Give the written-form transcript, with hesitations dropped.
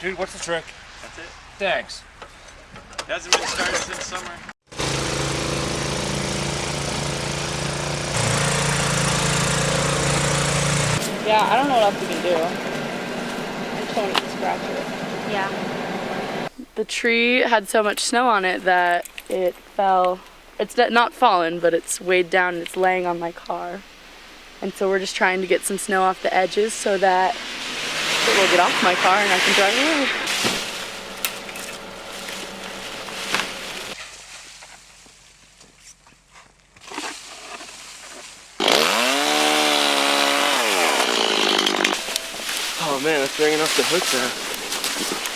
dude. What's the trick? That's it. Thanks. It hasn't been started since summer. Yeah, I don't know what else we can do. I just don't want to scratch it. Yeah. The tree had so much snow on it that it fell. It's not fallen, but it's weighed down and it's laying on my car. And so we're just trying to get some snow off the edges so that it will get off my car and I can drive away. Oh man, that's bringing up the hooks out.